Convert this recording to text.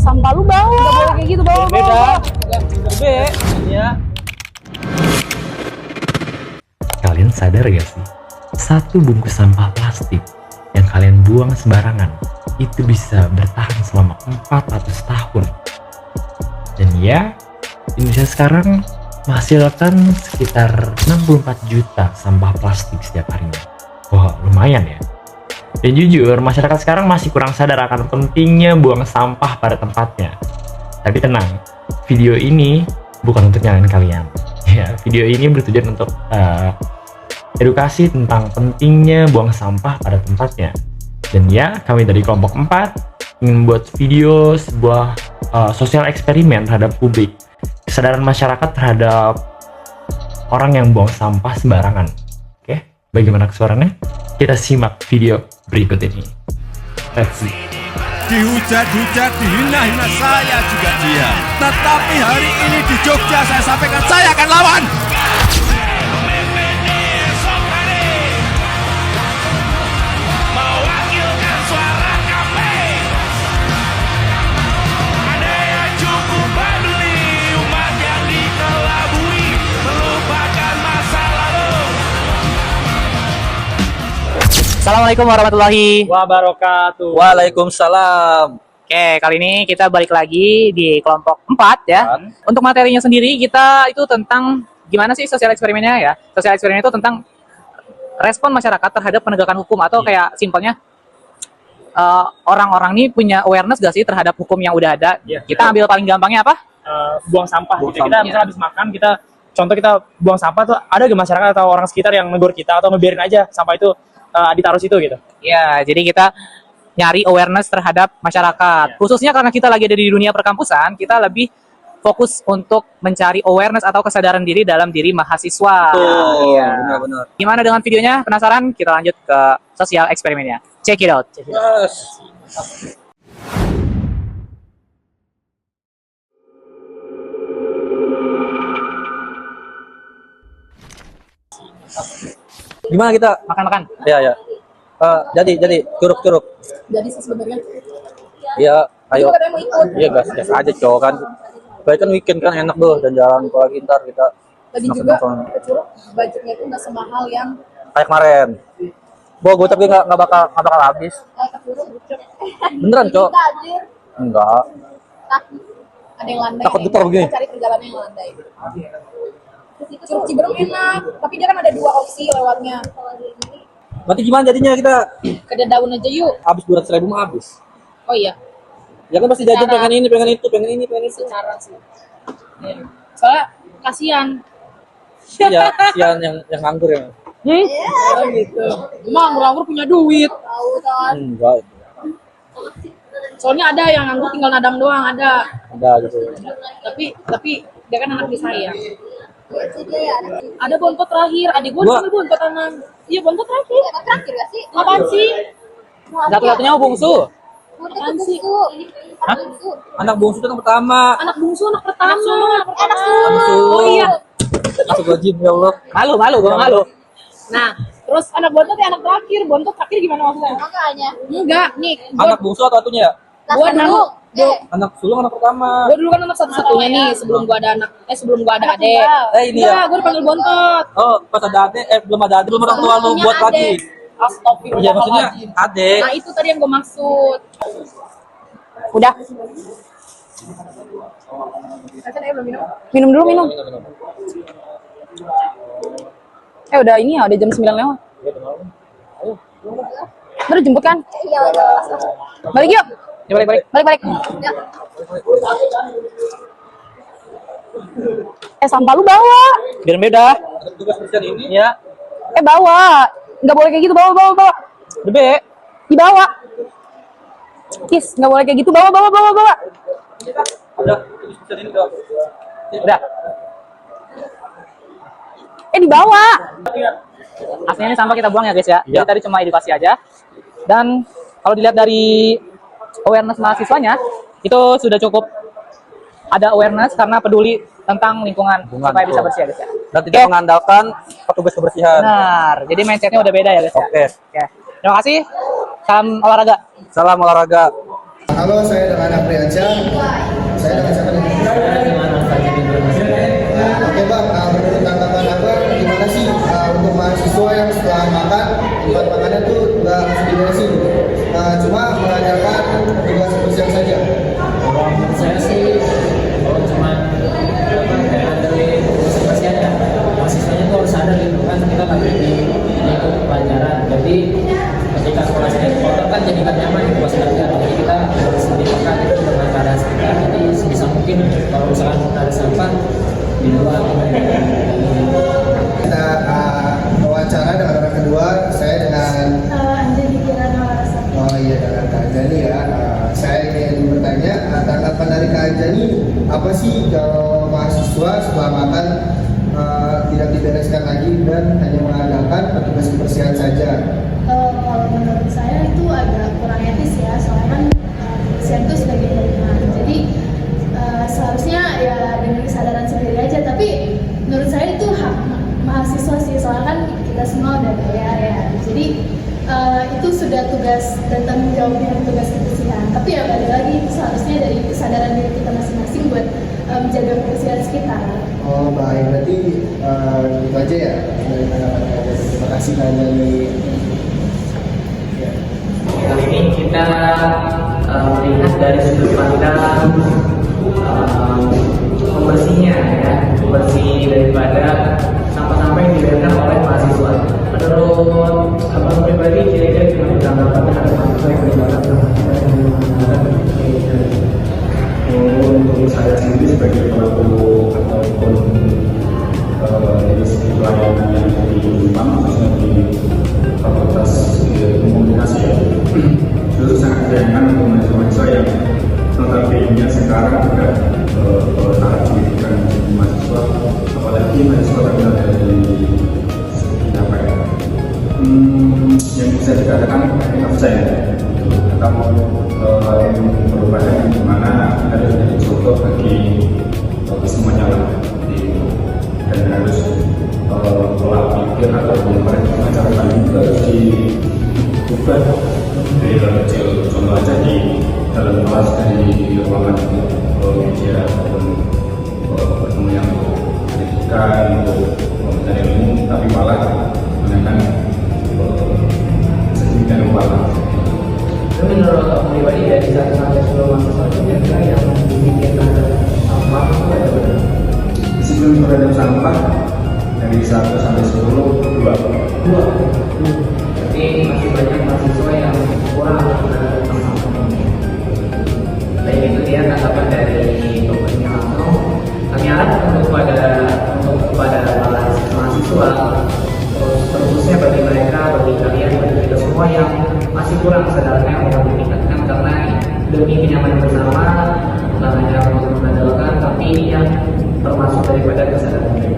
sampah lu bawa. Nggak boleh kayak gitu, bawa. Beda. Beda. Ya. Kalian sadar gak sih? Satu bungkus sampah plastik yang kalian buang sembarangan itu bisa bertahan selama 400 tahun. Dan ya, Indonesia sekarang menghasilkan sekitar 64 juta sampah plastik setiap harinya. Wah, lumayan ya. Dan jujur, masyarakat sekarang masih kurang sadar akan pentingnya buang sampah pada tempatnya. Tapi tenang, video ini bukan untuk nyalain kalian. Ya, video ini bertujuan untuk edukasi tentang pentingnya buang sampah pada tempatnya. Dan ya, kami dari kelompok 4 ingin membuat video sebuah sosial eksperimen terhadap publik, kesadaran masyarakat terhadap orang yang buang sampah sembarangan. Oke, bagaimana kesuarannya? Kita simak video berikut ini. Let's see. Dihujat-hujat, dihina-hina, saya juga diam. Tetapi hari ini di Jogja saya sampaikan saya akan lawan. Assalamualaikum warahmatullahi wabarakatuh. Waalaikumsalam. Oke, kali ini kita balik lagi di kelompok 4 ya. Untuk materinya sendiri kita itu tentang gimana sih sosial eksperimennya ya. Sosial eksperimen itu tentang respon masyarakat terhadap penegakan hukum atau kayak simpelnya orang-orang ini punya awareness gak sih terhadap hukum yang udah ada. Kita ambil paling gampangnya apa? Buang sampah. Kita misalnya habis makan, contoh kita buang sampah tuh ada gak masyarakat atau orang sekitar yang negur kita atau ngebiarin aja sampah itu ditaruh situ gitu. Ya, jadi kita nyari awareness terhadap masyarakat. Khususnya karena kita lagi ada di dunia perkampusan, kita lebih fokus untuk mencari awareness atau kesadaran diri dalam diri mahasiswa. Iya, benar-benar. Gimana dengan videonya? Penasaran? Kita lanjut ke sosial eksperimennya. Check it out. Yes. Gimana kita? Makan-makan. Ya. Jadi curug. Jadi sih sebenarnya. Iya, ayo. Katanya mau ikut. Iya, gas aja cowok kan. Baik kan weekend kan enak tuh dan jalan apalagi ntar kita. Tadi juga ke Curug budgetnya itu nggak semahal yang Kayak kemarin. Gue tapi nggak bakal habis. ke Curug. Beneran cowok? Anjir. Enggak. Kaki. Ada yang landai. Takut getar begini. Kita cari perjalanan yang landai. Curug Ciberem enak, tapi dia kan ada 2 opsi lewatnya. Nanti gimana jadinya kita? Ke Daun aja yuk. Habis 200.000 mah habis. Oh iya. Ya kan pasti jajan Secara- pengen ini, pengen itu. Secara sih. Ya. Soalnya kasihan. Iya, sian yang nganggur ya. Oh gitu. Emang nganggur punya duit. Tahu kan. Enggak. Soalnya ada yang nganggur tinggal nadam doang, ada. Ada gitu. Tapi dia kan anak disayang. Ada bontot terakhir, adik gue Gua- bontot anak. Iya bontot terakhir. Terakhir gak sih? Apaan sih? Satu-satunya bungsu. Apaan sih? Anak bungsu itu yang pertama. Anak bungsu, anak pertama. Anak Oh iya. Masuk wajib ya Allah. Malu, gua malu. Nah, terus anak bontot ya anak terakhir. Bontot terakhir gimana maksudnya? Makanya. Enggak, nih. Anak bungsu atau atunya? Gua dulu. Anak sulung anak pertama. Gue dulu kan anak satu-satunya nih sebelum gua ada anak. Sebelum gua ada adek. Ini ya. Enggak, gue dipanggil bontot. Oh, pas ada adek, belum ada adek, belum orang tua lu buat lagi. Astagfirullah. Iya maksudnya adek. Nah, itu tadi yang gue maksud. Udah. Minum dulu, minum. Udah ini ya, udah jam 9 lewat. Baru jemput kan? Iya, Balik yuk. Ya, balik. Sampah lu bawa. Biar beda. Tugas bersihan ini. Ya. Bawa. Nggak boleh kayak gitu, bawa. Bebe. Dibawa. Kis, nggak boleh kayak gitu, bawa. Ada tugas bersihan ini udah. Udah. Dibawa. Aslinya ini sampah kita buang ya guys ya. Iya. Jadi tadi cuma edukasi aja. Dan kalau dilihat dari awareness mahasiswanya, itu sudah cukup ada awareness karena peduli tentang lingkungan supaya bisa bersih ya guys ya. Dan tidak mengandalkan petugas kebersihan. Benar. Jadi mindsetnya udah beda ya guys ya. Oke. Oke. Terima kasih. Salam olahraga. Salam olahraga. Halo, saya dengan Apriansyah. Saya dengan siapa nih? Oke bang, menurut tanggapan abang gimana sih untuk mahasiswa yang setelah makan tempat makannya tuh nggak langsung diberesin, cuma mengajarkan petugas kebersihan saja? Kalau menurut saya sih, kalau cuma kayak dari kebersihan ya, mahasiswanya tuh harus sadar gitu kan, kita lagi di lingkup pelajaran. Jadi ketika kelasnya kotor kan jadi nggak nyaman di kelas belajar. Jadi kita harus lebih peka itu dengan keadaan sekitar. Jadi sebisa mungkin kalau misalkan ada sampah di luar. Kita wawancara dengan orang kedua, saya dengan Anjani Kirana Larasati. Oh iya, dengan Kak Anjani ya. Saya ingin bertanya, tanggapan dari Kak Anjani apa sih kalau mahasiswa setelah makan tidak dibereskan lagi dan hanya mengandalkan petugas kebersihan saja? Kalau menurut saya itu agak kurang etis ya, soalnya kan kebersihan itu sebagai pilihan. Jadi seharusnya ya dengan kesadaran sendiri aja. Tapi menurut saya itu hak mahasiswa sih, soalnya kan kita semua udah bayar ya. Jadi itu sudah tugas dan tanggung jawabnya petugas kebersihan. Tapi ya balik lagi, itu seharusnya dari kesadaran diri kita masing-masing buat menjaga kebersihan sekitar. Oh baik, berarti itu aja ya dari tanggapan Kak Anjani. Terima kasih Kak Anjani. Kali ini kita melihat dari sudut pandang pembersihnya ya, bersih daripada sampah-sampah yang dibiarkan oleh mahasiswa. Menurut abang pribadi, kira-kira gimana tanggapan terhadap mahasiswa yang dibiarkan untuk saya sendiri sebagai pelaku ataupun dari segi pelayanan yang di Jepang, khususnya di Fakultas Komunikasi, itu sangat sayangkan untuk mahasiswa yang notabene sekarang sudah tahap pendidikan mahasiswa, apalagi mahasiswa yang dari segi apa ya, yang bisa dikatakan absen atau merupakan dimana harus menjadi contoh bagi semuanya lah, dan harus pola pikir atau cara ini juga harus diubah dari hal kecil. Contoh aja di dalam kelas, dari ruangan media ataupun bertemu yang pendidikan untuk mencari ilmu, tapi malah menggunakan sedemikian rupa. Menurut aku pribadi dari 1 sampai 10 mahasiswa itu kira-kira yang dibikin sampah itu ada berapa? Disiplin terhadap sampah dari 1 sampai 10, 2. Berarti masih banyak mahasiswa yang kurang terhadap sampah ini. Baik, itu dia tanggapan dari dokternya langsung. Kami harap untuk kepada para mahasiswa, khususnya bagi mereka, bagi kalian, bagi kita semua yang masih kurang kesadarannya untuk ditingkatkan, karena demi kenyamanan bersama, bukan hanya untuk mengandalkan, tapi yang termasuk daripada kesadaran.